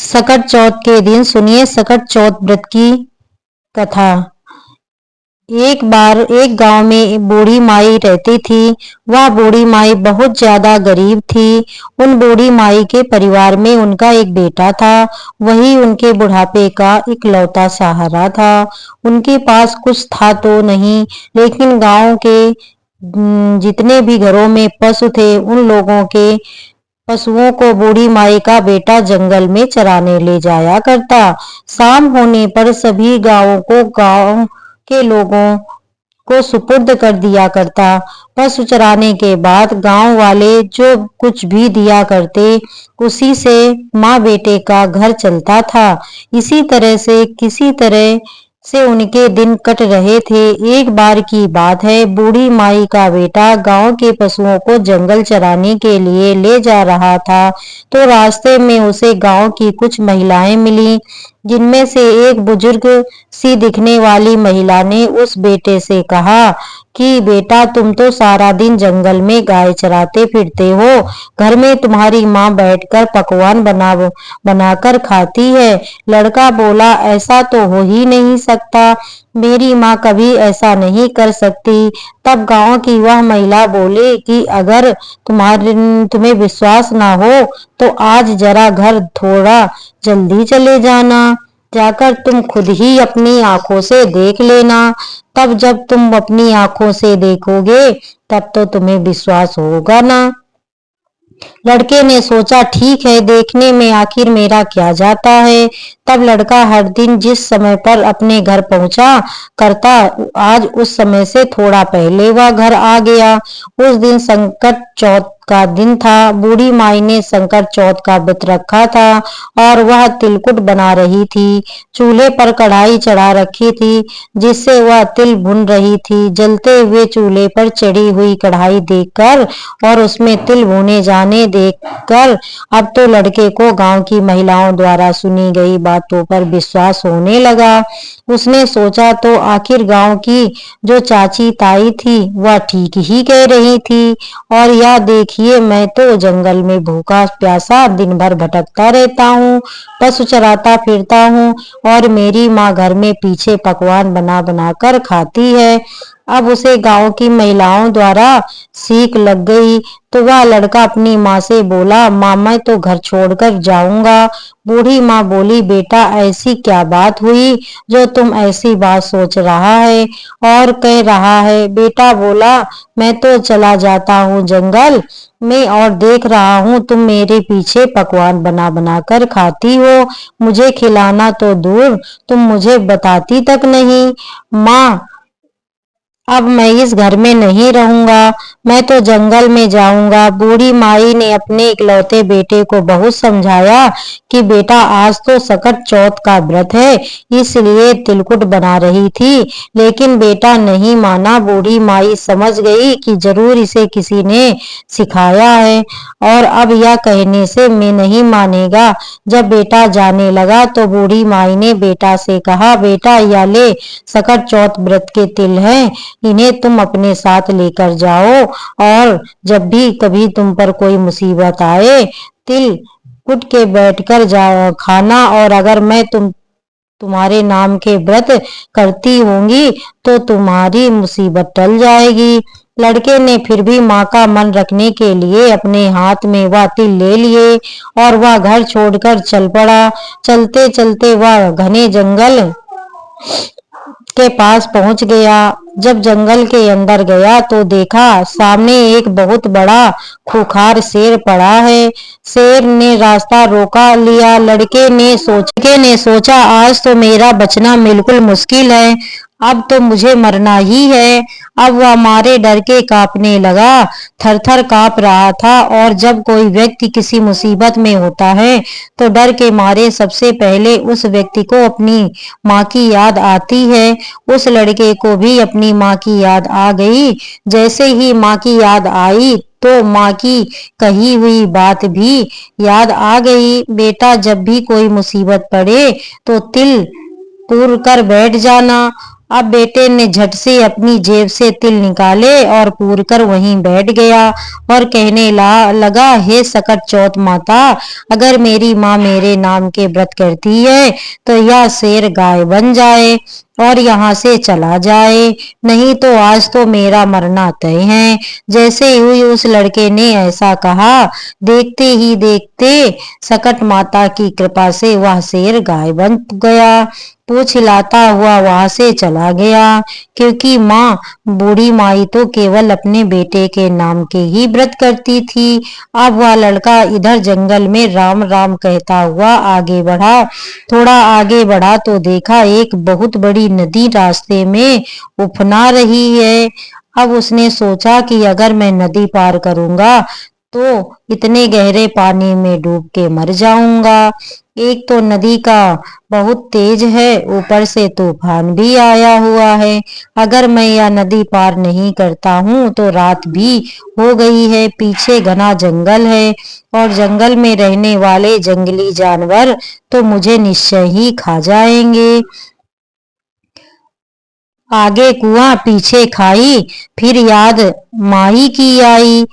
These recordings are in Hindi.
सकट चौथ के दिन सुनिए सकट चौथ व्रत की कथा। एक बार एक गांव में बूढ़ी माई रहती थी। वह बूढ़ी माई बहुत ज्यादा गरीब थी। उन बूढ़ी माई के परिवार में उनका एक बेटा था। वही उनके बुढ़ापे का इकलौता सहारा था। उनके पास कुछ था तो नहीं, लेकिन गांव के जितने भी घरों में पशु थे उन लोगों के पशुओं को बूढ़ी माई का बेटा जंगल में चराने ले जाया करता। शाम होने पर सभी गांव के लोगों को सुपुर्द कर दिया करता। पशु चराने के बाद गांव वाले जो कुछ भी दिया करते उसी से माँ बेटे का घर चलता था। इसी तरह से किसी तरह से उनके दिन कट रहे थे। एक बार की बात है, बूढ़ी माई का बेटा गांव के पशुओं को जंगल चराने के लिए ले जा रहा था, तो रास्ते में उसे गांव की कुछ महिलाएं मिली, जिनमें से एक बुजुर्ग सी दिखने वाली महिला ने उस बेटे से कहा कि बेटा, तुम तो सारा दिन जंगल में गाय चराते फिरते हो, घर में तुम्हारी माँ बैठकर पकवान बनाकर खाती है। लड़का बोला, ऐसा तो हो ही नहीं सकता, मेरी माँ कभी ऐसा नहीं कर सकती। तब गांव की वह महिला बोली कि अगर तुम्हें विश्वास ना हो तो आज जरा घर थोड़ा जल्दी चले जाना, जाकर तुम खुद ही अपनी आंखों से देख लेना। तब जब तुम अपनी आंखों से देखोगे तब तो तुम्हें विश्वास होगा ना। लड़के ने सोचा, ठीक है, देखने में आखिर मेरा क्या जाता है। तब लड़का हर दिन जिस समय पर अपने घर पहुंचा करता, आज उस समय से थोड़ा पहले वह घर आ गया। उस दिन संकट चौथ का दिन था। बूढ़ी माई ने संकट चौथ का व्रत रखा था और वह तिलकुट बना रही थी। चूल्हे पर कढ़ाई चढ़ा रखी थी जिससे वह तिल भून रही थी। जलते हुए चूल्हे पर चढ़ी हुई कढ़ाई देखकर और उसमें तिल भुने जाने देखकर अब तो लड़के को गांव की महिलाओं द्वारा सुनी गई बातों पर विश्वास होने लगा। उसने सोचा, तो आखिर गांव की जो चाची ताई थी वह ठीक ही कह रही थी, और यह देखिए, मैं तो जंगल में भूखा प्यासा दिन भर भटकता रहता हूँ, पशु चराता फिरता हूँ और मेरी माँ घर में पीछे पकवान बना बना कर खाती है। अब उसे गांव की महिलाओं द्वारा सीख लग गई, तो वह लड़का अपनी माँ से बोला, माँ, मैं तो घर छोड़कर जाऊंगा। बूढ़ी माँ बोली, बेटा, ऐसी क्या बात हुई जो तुम ऐसी बात सोच रहा है और कह रहा है। बेटा बोला, मैं तो चला जाता हूँ जंगल में और देख रहा हूँ तुम मेरे पीछे पकवान बना बना कर खाती हो, मुझे खिलाना तो दूर तुम मुझे बताती तक नहीं। माँ, अब मैं इस घर में नहीं रहूंगा, मैं तो जंगल में जाऊंगा। बूढ़ी माई ने अपने इकलौते बेटे को बहुत समझाया कि बेटा, आज तो सकट चौथ का व्रत है, इसलिए तिलकुट बना रही थी, लेकिन बेटा नहीं माना। बूढ़ी माई समझ गई कि जरूर इसे किसी ने सिखाया है और अब यह कहने से मैं नहीं मानेगा। जब बेटा जाने लगा तो बूढ़ी माई ने बेटा से कहा, बेटा, या ले सकट चौथ व्रत के तिल हैं, इन्हें तुम अपने साथ लेकर जाओ और जब भी कभी तुम पर कोई मुसीबत आए तिल कुट के बैठकर जाओ खाना, और अगर मैं तुम्हारे नाम के व्रत करती होंगी तो तुम्हारी मुसीबत टल जाएगी। लड़के ने फिर भी माँ का मन रखने के लिए अपने हाथ में वह तिल ले लिए और वह घर छोड़कर चल पड़ा। चलते चलते वह घने जंगल के पास पहुंच गया। जब जंगल के अंदर गया तो देखा सामने एक बहुत बड़ा खूंखार शेर पड़ा है। शेर ने रास्ता रोका लिया। लड़के ने सोचा, आज तो मेरा बचना बिल्कुल मुश्किल है, अब तो मुझे मरना ही है। अब वह मारे डर के कांपने लगा, थर थर कांप रहा था, और जब कोई व्यक्ति किसी मुसीबत में होता है तो डर के मारे सबसे पहले उस व्यक्ति को अपनी माँ की याद आती है। उस लड़के को भी अपनी माँ की याद आ गई। जैसे ही माँ की याद आई तो माँ की कही हुई बात भी याद आ गई। बेटा, जब भी कोई मुसीबत पड़े तो तिल तूर कर बैठ जाना अब बेटे ने झट से अपनी जेब से तिल निकाले और पूर कर वहीं बैठ गया और कहने लगा, हे सकट चौथ माता, अगर मेरी माँ मेरे नाम के व्रत करती है तो यह शेर गाय बन जाए और यहाँ से चला जाए, नहीं तो आज तो मेरा मरना तय है। जैसे ही उस लड़के ने ऐसा कहा, देखते ही देखते सकट माता की कृपा से वह शेर गाय बन गया। पूंछ हिलाता हुआ वहां से चला गया, क्योंकि माँ बूढ़ी माई तो केवल अपने बेटे के नाम के ही व्रत करती थी। अब वह लड़का इधर जंगल में राम राम कहता हुआ आगे बढ़ा। थोड़ा आगे बढ़ा तो देखा एक बहुत बड़ी नदी रास्ते में उफना रही है। अब उसने सोचा कि अगर मैं नदी पार करूंगा तो इतने गहरे पानी में डूब के मर जाऊंगा। एक तो नदी का बहुत तेज है, ऊपर से तूफान भी आया हुआ है। अगर मैं यह नदी पार नहीं करता हूँ तो रात भी हो गई है, पीछे घना जंगल है और जंगल में रहने वाले जंगली जानवर तो मुझे निश्चय ही खा जाएंगे। आगे कुआं पीछे खाई, फिर याद माही की आई।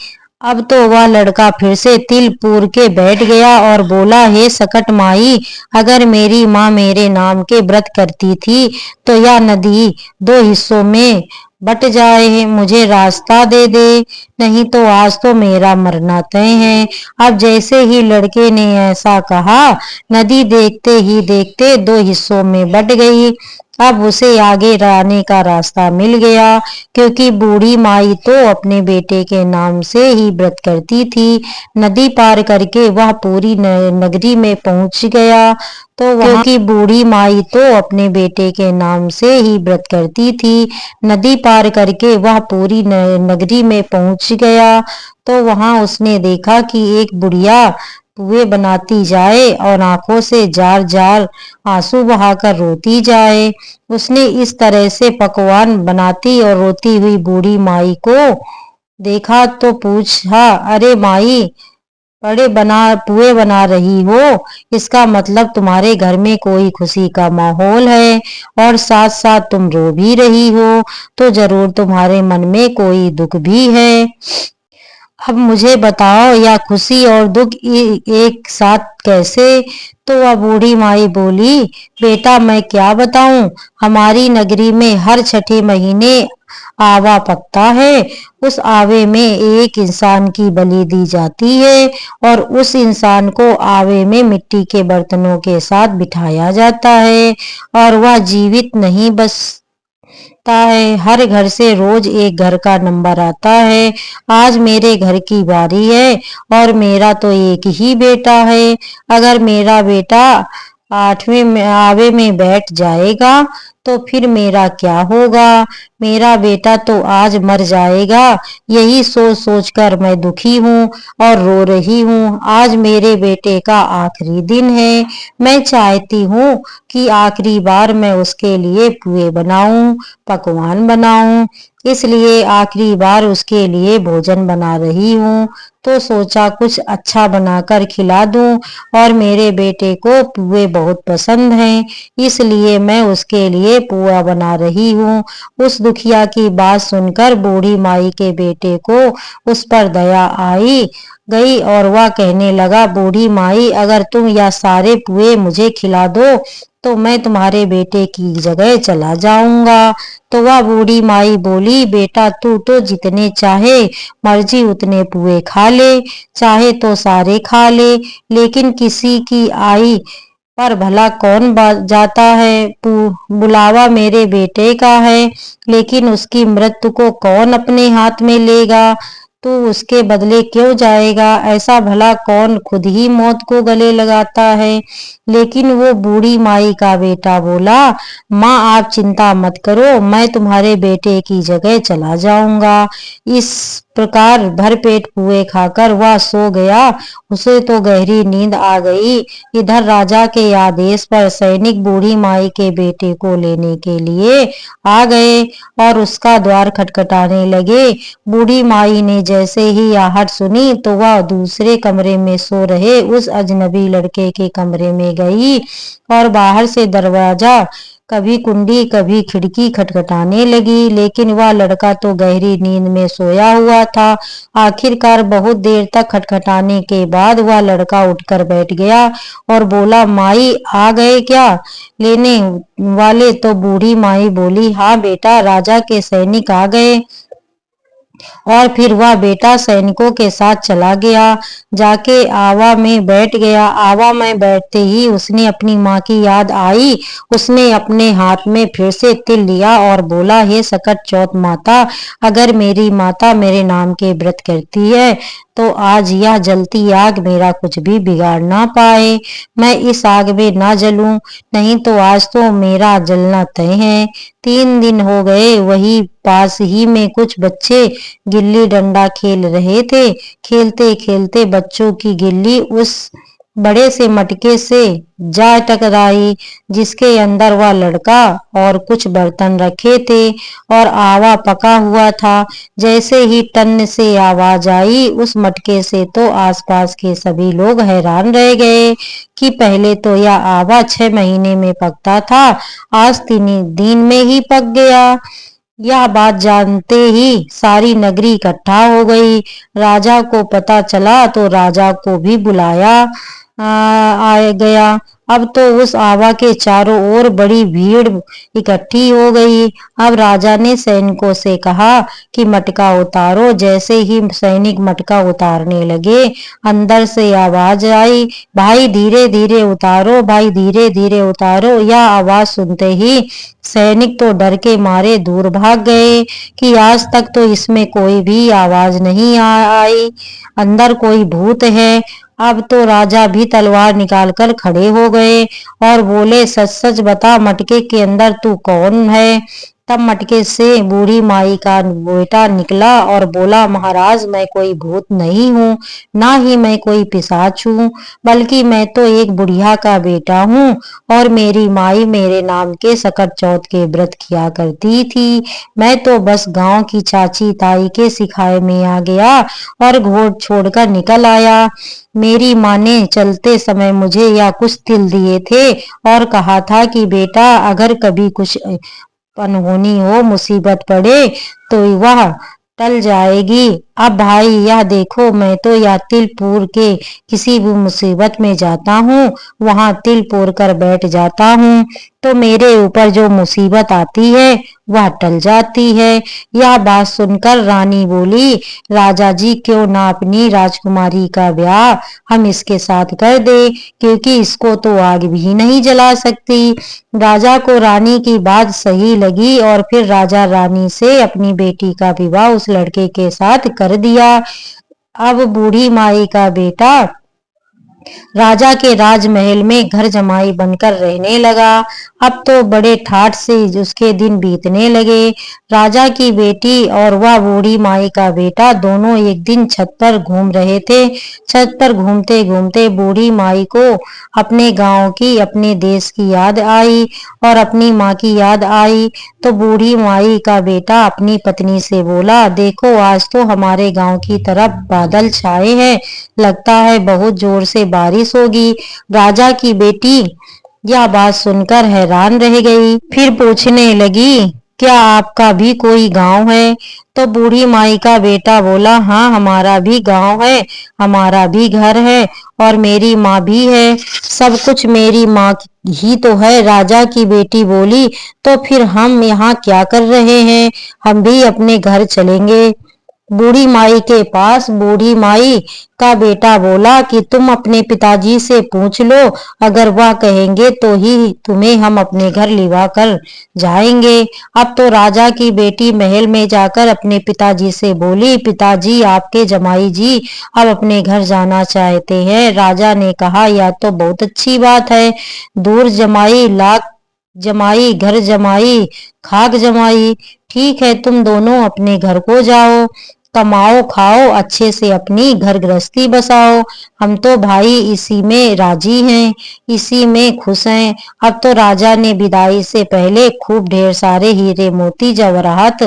अब तो वह लड़का फिर से तिल पूर के बैठ गया और बोला, हे सकट माई, अगर मेरी माँ मेरे नाम के व्रत करती थी तो यह नदी दो हिस्सों में बट जाए, मुझे रास्ता दे दे, नहीं तो आज तो मेरा मरना तय है। अब जैसे ही लड़के ने ऐसा कहा, नदी देखते ही देखते दो हिस्सों में बट गई। अब उसे आगे आने का रास्ता मिल गया, क्योंकि बूढ़ी माई तो अपने बेटे के नाम से ही व्रत करती थी। नदी पार करके वह पूरी नगरी में पहुंच गया तो वहां क्योंकि बूढ़ी माई तो अपने बेटे के नाम से ही व्रत करती थी। नदी पार करके वह पूरी नगरी में पहुंच गया तो वहां उसने देखा कि एक बुढ़िया पुए बनाती जाए और आंखों से जार जार आंसू बहाकर रोती जाए। उसने इस तरह से पकवान बनाती और रोती हुई बूढ़ी माई को देखा तो पूछा, अरे माई, बड़े पुए बना रही हो, इसका मतलब तुम्हारे घर में कोई खुशी का माहौल है और साथ साथ तुम रो भी रही हो, तो जरूर तुम्हारे मन में कोई दुख भी है। अब मुझे बताओ, या खुशी और दुख एक साथ कैसे? तो वह बूढ़ी माई बोली, बेटा मैं क्या बताऊं, हमारी नगरी में हर छठे महीने आवा पकता है। उस आवे में एक इंसान की बलि दी जाती है और उस इंसान को आवे में मिट्टी के बर्तनों के साथ बिठाया जाता है और वह जीवित नहीं बस है। हर घर से रोज एक घर का नंबर आता है। आज मेरे घर की बारी है और मेरा तो एक ही बेटा है। अगर मेरा बेटा आठवें में आवे में बैठ जाएगा तो फिर मेरा क्या होगा? मेरा बेटा तो आज मर जाएगा, यही सोच सोचकर मैं दुखी हूँ और रो रही हूँ। आज मेरे बेटे का आखिरी दिन है। मैं चाहती हूँ कि आखिरी बार मैं उसके लिए पुए बनाऊं, पकवान बनाऊं, इसलिए आखिरी बार उसके लिए भोजन बना रही हूँ। तो सोचा कुछ अच्छा बनाकर खिला दूं और मेरे बेटे को पुए बहुत पसंद हैं, इसलिए मैं उसके लिए पुआ बना रही हूँ। उस दुखिया की बात सुनकर बूढ़ी माई के बेटे को उस पर दया आई गई और वह कहने लगा, बूढ़ी माई, अगर तुम यह सारे पुए मुझे खिला दो तो मैं तुम्हारे बेटे की जगह चला जाऊंगा। तो वह बूढ़ी माई बोली, बेटा तू तो जितने चाहे मर्जी उतने पुए खा ले, चाहे तो सारे खा ले, लेकिन किसी की आई पर भला कौन जाता है? बुलावा मेरे बेटे का है, लेकिन उसकी मृत्यु को कौन अपने हाथ में लेगा? तू उसके बदले क्यों जाएगा? ऐसा भला कौन खुद ही मौत को गले लगाता है? लेकिन वो बूढ़ी माई का बेटा बोला, माँ आप चिंता मत करो, मैं तुम्हारे बेटे की जगह चला जाऊंगा। इस प्रकार भरपेट पुए खाकर वह सो गया। उसे तो गहरी नींद आ गई। इधर राजा के आदेश पर सैनिक बूढ़ी माई के बेटे को लेने के लिए आ गए और उसका द्वार खटखटाने लगे। बूढ़ी माई ने जैसे ही आहट सुनी तो वह दूसरे कमरे में सो रहे उस अजनबी लड़के के कमरे में गई और बाहर से दरवाजा कभी कुंडी कभी खिड़की खटखटाने लगी, लेकिन वह लड़का तो गहरी नींद में सोया हुआ था। आखिरकार बहुत देर तक खटखटाने के बाद वह लड़का उठकर बैठ गया और बोला, माई आ गए क्या? लेने वाले तो बूढ़ी माई बोली, हाँ बेटा, राजा के सैनिक आ गए। और फिर वह बेटा सैनिकों के साथ चला गया, जाके आवा में बैठ गया। आवा में बैठते ही उसने अपनी माँ की याद आई। उसने अपने हाथ में फिर से तिल लिया और बोला, हे सकट चौथ माता, अगर मेरी माता मेरे नाम के व्रत करती है तो आज यह जलती आग मेरा कुछ भी बिगाड़ ना पाए। मैं इस आग में ना जलूं, नहीं तो आज तो मेरा जलना तय है। 3 दिन हो गए, वही पास ही में कुछ बच्चे गिल्ली डंडा खेल रहे थे। खेलते खेलते बच्चों की गिल्ली उस बड़े से मटके से जा टकराई, जिसके अंदर वह लड़का और कुछ बर्तन रखे थे और आवा पका हुआ था। जैसे ही टन से आवाज आई उस मटके से, तो आसपास के सभी लोग हैरान रह गए कि पहले तो यह आवा 6 महीने में पकता था, आज 3 दिन में ही पक गया। यह बात जानते ही सारी नगरी इकट्ठा हो गई। राजा को पता चला तो राजा को भी बुलाया आ गया। अब तो उस आवा के चारों ओर बड़ी भीड़ इकट्ठी हो गई। अब राजा ने सैनिकों से कहा कि मटका उतारो। जैसे ही सैनिक मटका उतारने लगे, अंदर से आवाज आई, भाई धीरे धीरे उतारो, भाई धीरे धीरे उतारो। यह आवाज सुनते ही सैनिक तो डर के मारे दूर भाग गए कि आज तक तो इसमें कोई भी आवाज नहीं आई, अंदर कोई भूत है। अब तो राजा भी तलवार निकालकर खड़े हो गए और बोले, सच सच बता, मटके के अंदर तू कौन है? तब मटके से बूढ़ी माई का बेटा निकला और बोला, महाराज, मैं कोई भूत नहीं हूँ, ना ही मैं कोई पिशाच हूँ, बल्कि मैं तो एक बुढ़िया का बेटा हूँ और मेरी माई मेरे नाम के सकट चौथ के व्रत किया करती थी। मैं तो बस गांव की चाची ताई के सिखाए में आ गया और घोड़ छोड़कर निकल आया। मेरी माँ ने चलते समय मुझे यह कुछ तिल दिए थे और कहा था कि बेटा, अगर कभी कुछ अनहोनी हो, मुसीबत पड़े तो वह टल जाएगी। अब भाई यह देखो, मैं तो यह तिल पूर के किसी भी मुसीबत में जाता हूँ, वहां तिल पूर कर बैठ जाता हूँ, तो मेरे ऊपर जो मुसीबत आती है वह टल जाती है। यह बात सुनकर रानी बोली, राजा जी, क्यों ना अपनी राजकुमारी का ब्याह हम इसके साथ कर दे, क्योंकि इसको तो आग भी नहीं जला सकती। राजा को रानी की बात सही लगी और फिर राजा रानी से अपनी बेटी का विवाह उस लड़के के साथ कर दिया। अब बूढ़ी माई का बेटा राजा के राजमहल में घर जमाई बनकर रहने लगा। अब तो बड़े ठाठ से उसके दिन बीतने लगे। राजा की बेटी और वह बूढ़ी माई का बेटा दोनों एक दिन छत पर घूम रहे थे। छत पर घूमते घूमते बूढ़ी माई को अपने गांव की, अपने देश की याद आई और अपनी माँ की याद आई। तो बूढ़ी माई का बेटा अपनी पत्नी से बोला, देखो, आज तो हमारे गांव की तरफ बादल छाए हैं, लगता है बहुत जोर से बारिश होगी। राजा की बेटी यह बात सुनकर हैरान रह गई, फिर पूछने लगी, क्या आपका भी कोई गांव है? तो बूढ़ी माई का बेटा बोला, हाँ, हमारा भी गांव है, हमारा भी घर है और मेरी माँ भी है, सब कुछ मेरी माँ ही तो है। राजा की बेटी बोली, तो फिर हम यहाँ क्या कर रहे हैं? हम भी अपने घर चलेंगे। बूढ़ी माई के पास बूढ़ी माई का बेटा बोला कि तुम अपने पिताजी से पूछ लो, अगर वह कहेंगे तो ही तुम्हें हम अपने घर लिवा कर जाएंगे। अब तो राजा की बेटी महल में जाकर अपने पिताजी से बोली, पिताजी, आपके जमाई जी अब अपने घर जाना चाहते हैं। राजा ने कहा, यह तो बहुत अच्छी बात है, दूर जमाई लाख जमाई, घर जमाई खाक जमाई। ठीक है, तुम दोनों अपने घर को जाओ, कमाओ खाओ, अच्छे से अपनी घर गृहस्थी बसाओ, हम तो भाई इसी में राजी हैं, इसी में खुश हैं। अब तो राजा ने विदाई से पहले खूब ढेर सारे हीरे मोती जवाहरात,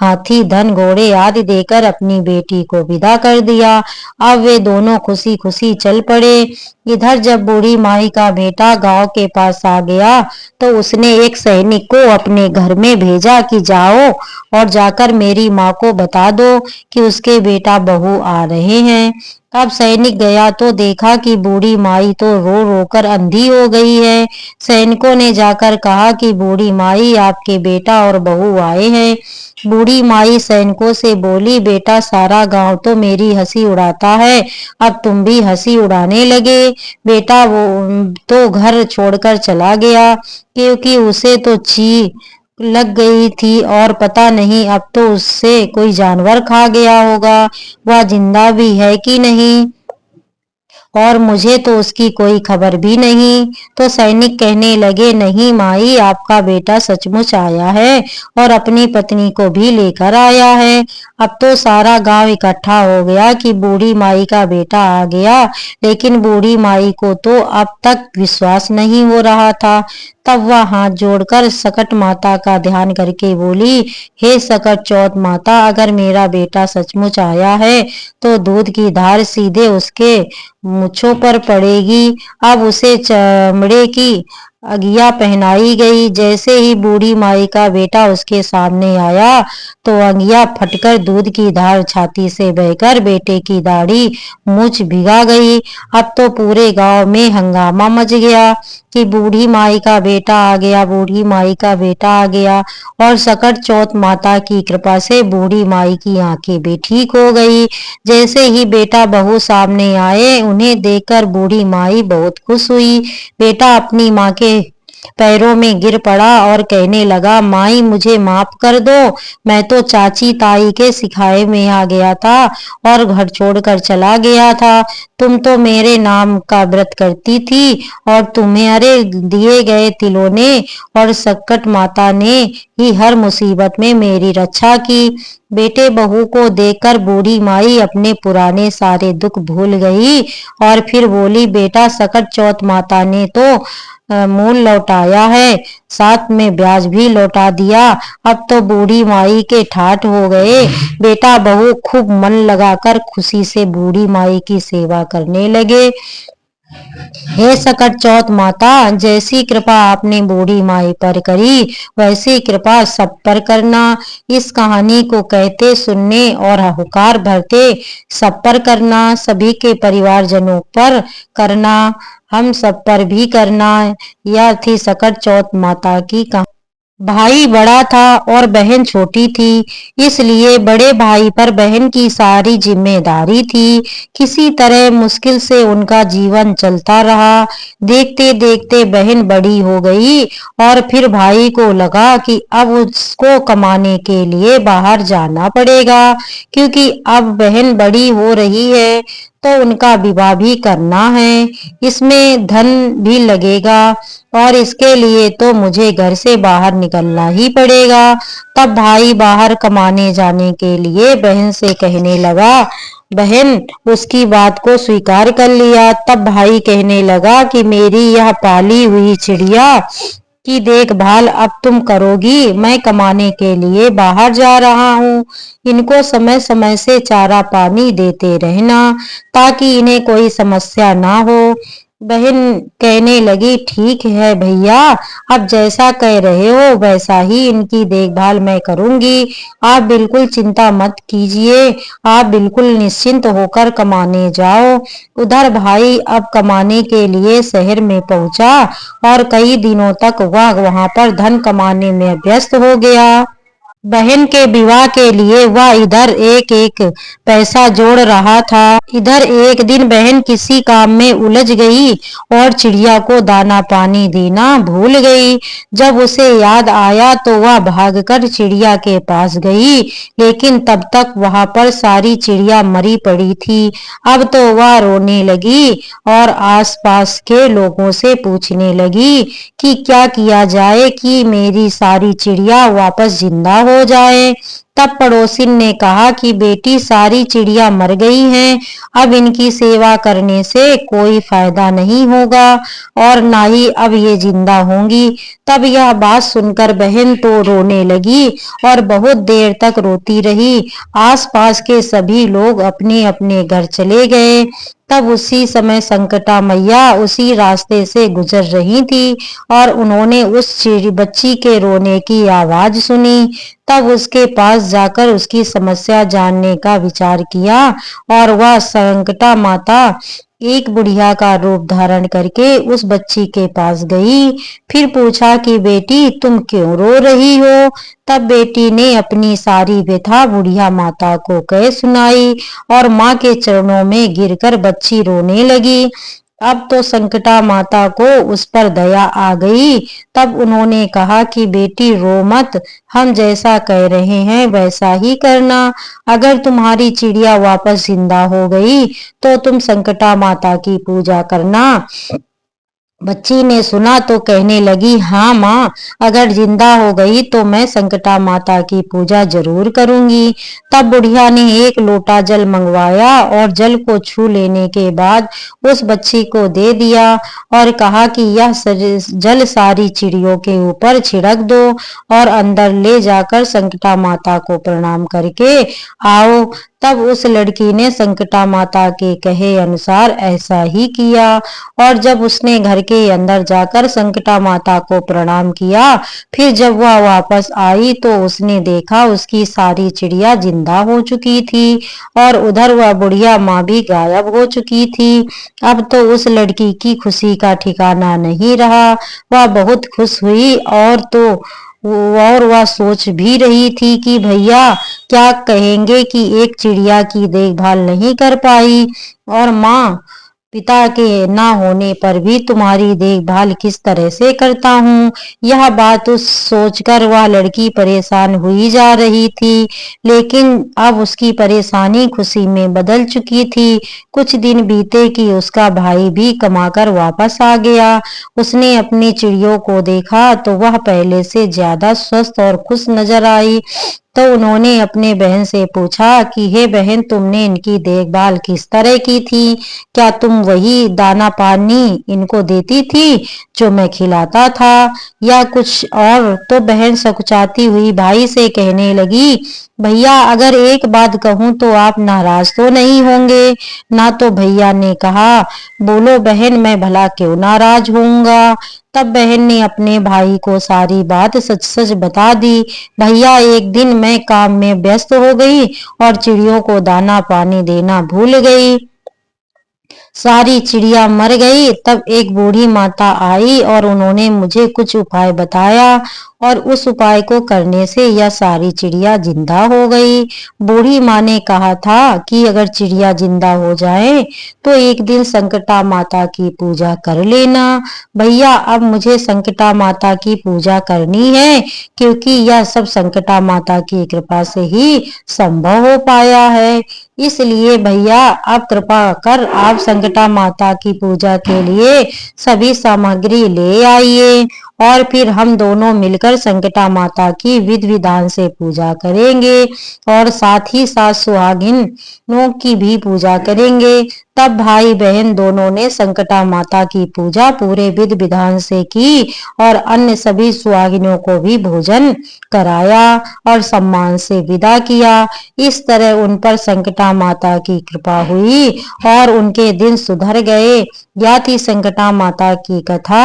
हाथी, धन, घोड़े आदि देकर अपनी बेटी को विदा कर दिया। अब वे दोनों खुशी खुशी चल पड़े। इधर जब बूढ़ी माई का बेटा गांव के पास आ गया तो उसने एक सैनिक को अपने घर में भेजा कि जाओ और जाकर मेरी माँ को बता दो कि उसके बेटा बहू आ रहे हैं। अब सैनिक गया तो देखा कि बूढ़ी माई तो रो रो कर अंधी हो गई है। सैनिकों ने जाकर कहा कि बूढ़ी माई आपके बेटा और बहू आए हैं। बूढ़ी माई सैनिकों से बोली, बेटा सारा गांव तो मेरी हंसी उड़ाता है, अब तुम भी हंसी उड़ाने लगे। बेटा वो तो घर छोड़कर चला गया क्योंकि उसे तो ची लग गई थी और पता नहीं अब तो उससे कोई जानवर खा गया होगा, वह जिंदा भी है कि नहीं और मुझे तो उसकी कोई खबर भी नहीं। तो सैनिक कहने लगे, नहीं माई, आपका बेटा सचमुच आया है और अपनी पत्नी को भी लेकर आया है। अब तो सारा गांव इकट्ठा हो गया कि बूढ़ी माई का बेटा आ गया, लेकिन बूढ़ी माई को तो अब तक विश्वास नहीं हो रहा था। तब वह हाथ जोड़कर सकट माता का ध्यान करके बोली, हे सकट चौथ माता, अगर मेरा बेटा सचमुच आया है तो दूध की धार सीधे उसके मूंछों पर पड़ेगी। अब उसे चमड़े की अगिया पहनाई गई। जैसे ही बूढ़ी माई का बेटा उसके सामने आया तो अगिया फटकर दूध की धार छाती से बहकर बेटे की दाढ़ी मूछ भिगा गई। अब तो पूरे गांव में हंगामा मच गया कि बूढ़ी माई का बेटा आ गया, बूढ़ी माई का बेटा आ गया। और सकट चौथ माता की कृपा से बूढ़ी माई की आंखें भी ठीक हो गई। जैसे ही बेटा बहू सामने आए, उन्हें देखकर बूढ़ी माई बहुत खुश हुई। बेटा अपनी माँ के पैरों में गिर पड़ा और कहने लगा, माई मुझे माफ कर दो, मैं तो चाची ताई के सिखाए में आ गया था और घर छोड़कर चला गया था। तुम तो मेरे नाम का व्रत करती थी और तुम्हारे दिए गए तिलों ने और सकट माता ने ही हर मुसीबत में मेरी रक्षा की। बेटे बहू को देखकर बूढ़ी माई अपने पुराने सारे दुख भूल गई और फिर बोली, बेटा सकट चौथ माता ने तो मूल लौटाया है, साथ में ब्याज भी लौटा दिया। अब तो बूढ़ी माई के ठाठ हो गए। बेटा बहू खूब मन लगाकर खुशी से बूढ़ी माई की सेवा करने लगे। हे सकट चौथ माता, जैसी कृपा आपने बूढ़ी माई पर करी वैसी कृपा सब पर करना। इस कहानी को कहते, सुनने और हुकार भरते सब पर करना, सभी के परिवारजनों पर करना, हम सब पर भी करना। यह थी सकट चौथ माता की कहानी। भाई बड़ा था और बहन छोटी थी, इसलिए बड़े भाई पर बहन की सारी जिम्मेदारी थी। किसी तरह मुश्किल से उनका जीवन चलता रहा। देखते देखते बहन बड़ी हो गई और फिर भाई को लगा कि अब उसको कमाने के लिए बाहर जाना पड़ेगा, क्योंकि अब बहन बड़ी हो रही है तो उनका विवाह भी करना है, इसमें धन भी लगेगा और इसके लिए तो मुझे घर से बाहर निकलना ही पड़ेगा। तब भाई बाहर कमाने जाने के लिए बहन से कहने लगा। बहन उसकी बात को स्वीकार कर लिया। तब भाई कहने लगा कि मेरी यह पाली हुई चिड़िया की देखभाल अब तुम करोगी, मैं कमाने के लिए बाहर जा रहा हूँ। इनको समय समय से चारा पानी देते रहना ताकि इन्हें कोई समस्या ना हो। बहन कहने लगी, ठीक है भैया, अब जैसा कह रहे हो वैसा ही इनकी देखभाल मैं करूंगी। आप बिल्कुल चिंता मत कीजिए, आप बिल्कुल निश्चिंत होकर कमाने जाओ। उधर भाई अब कमाने के लिए शहर में पहुंचा और कई दिनों तक वह वहां पर धन कमाने में व्यस्त हो गया। बहन के विवाह के लिए वह इधर एक एक पैसा जोड़ रहा था। इधर एक दिन बहन किसी काम में उलझ गई और चिड़िया को दाना पानी देना भूल गई। जब उसे याद आया तो वह भागकर चिड़िया के पास गई, लेकिन तब तक वहां पर सारी चिड़िया मरी पड़ी थी। अब तो वह रोने लगी और आसपास के लोगों से पूछने लगी कि क्या किया जाए कि मेरी सारी चिड़िया वापस जिंदा हो जाए। तब पड़ोसिन ने कहा कि बेटी, सारी चिड़िया मर गई हैं, अब इनकी सेवा करने से कोई फायदा नहीं होगा और ना ही अब ये जिंदा होंगी। तब यह बात सुनकर बहन तो रोने लगी और बहुत देर तक रोती रही। आसपास के सभी लोग अपने अपने घर चले गए। तब उसी समय संकटा मैया उसी रास्ते से गुजर रही थी और उन्होंने उस बच्ची के रोने की आवाज सुनी। तब उसके पास जाकर उसकी समस्या जानने का विचार किया और वह संकटा माता एक बुढ़िया का रूप धारण करके उस बच्ची के पास गई। फिर पूछा कि बेटी, तुम क्यों रो रही हो? तब बेटी ने अपनी सारी व्यथा बुढ़िया माता को कह सुनाई और माँ के चरणों में गिरकर बच्ची रोने लगी। अब तो संकटा माता को उस पर दया आ गई। तब उन्होंने कहा कि बेटी, रो मत, हम जैसा कह रहे हैं वैसा ही करना। अगर तुम्हारी चिड़िया वापस जिंदा हो गई तो तुम संकटा माता की पूजा करना। बच्ची ने सुना तो कहने लगी, हाँ माँ, अगर जिंदा हो गई तो मैं संकटा माता की पूजा जरूर करूंगी। तब बुढ़िया ने एक लोटा जल मंगवाया और जल को छू लेने के बाद उस बच्ची को दे दिया और कहा कि यह जल सारी चिड़ियों के ऊपर छिड़क दो और अंदर ले जाकर संकटा माता को प्रणाम करके आओ। तब उस लड़की ने संकटा माता के कहे अनुसार ऐसा ही किया और जब उसने घर के अंदर जाकर संकटा माता को प्रणाम किया, फिर जब वह वापस आई तो उसने देखा उसकी सारी चिड़िया जिंदा हो चुकी थी और उधर वह बुढ़िया माँ भी गायब हो चुकी थी। अब तो उस लड़की की खुशी का ठिकाना नहीं रहा। वह बहुत खुश हुई और वह सोच भी रही थी कि भैया क्या कहेंगे कि एक चिड़िया की देखभाल नहीं कर पाई और माँ पिता के ना होने पर भी तुम्हारी देखभाल किस तरह से करता हूँ। यह बात उस सोचकर वह लड़की परेशान हुई जा रही थी, लेकिन अब उसकी परेशानी खुशी में बदल चुकी थी। कुछ दिन बीते कि उसका भाई भी कमाकर वापस आ गया। उसने अपनी चिड़ियों को देखा तो वह पहले से ज्यादा स्वस्थ और खुश नजर आई। तो उन्होंने अपने बहन से पूछा कि हे बहन, तुमने इनकी देखभाल किस तरह की थी? क्या तुम वही दाना पानी इनको देती थी जो मैं खिलाता था या कुछ और? तो बहन सकुचाती हुई भाई से कहने लगी, भैया अगर एक बात कहूं तो आप नाराज तो नहीं होंगे ना? तो भैया ने कहा, बोलो बहन, मैं भला क्यों नाराज होऊंगा। तब बहन ने अपने भाई को सारी बात सच सच बता दी। भैया, एक दिन मैं काम में व्यस्त हो गई और चिड़ियों को दाना पानी देना भूल गई। सारी चिड़िया मर गई। तब एक बूढ़ी माता आई और उन्होंने मुझे कुछ उपाय बताया और उस उपाय को करने से यह सारी चिड़िया जिंदा हो गई। बूढ़ी माँ ने कहा था कि अगर चिड़िया जिंदा हो जाए तो एक दिन संकटा माता की पूजा कर लेना। भैया, अब मुझे संकटा माता की पूजा करनी है क्योंकि यह सब संकटा माता की कृपा से ही संभव हो पाया है। इसलिए भैया, अब कृपा कर आप संकटा माता की पूजा के लिए सभी सामग्री ले आइए और फिर हम दोनों मिलकर संकटा माता की विधि विधान से पूजा करेंगे और साथ ही साथ सुहागिनों की भी पूजा करेंगे। तब भाई बहन दोनों ने संकटा माता की पूजा पूरे विधि विधान से की और अन्य सभी सुहागिनों को भी भोजन कराया और सम्मान से विदा किया। इस तरह उन पर संकटा माता की कृपा हुई और उनके दिन सुधर गए। यह थी संकटा माता की कथा।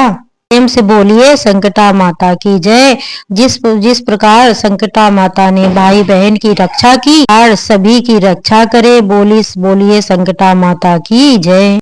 प्रेम से बोलिए संकटा माता की जय। जिस प्रकार संकटा माता ने भाई बहन की रक्षा की और सभी की रक्षा करे। बोलिए संकटा माता की जय।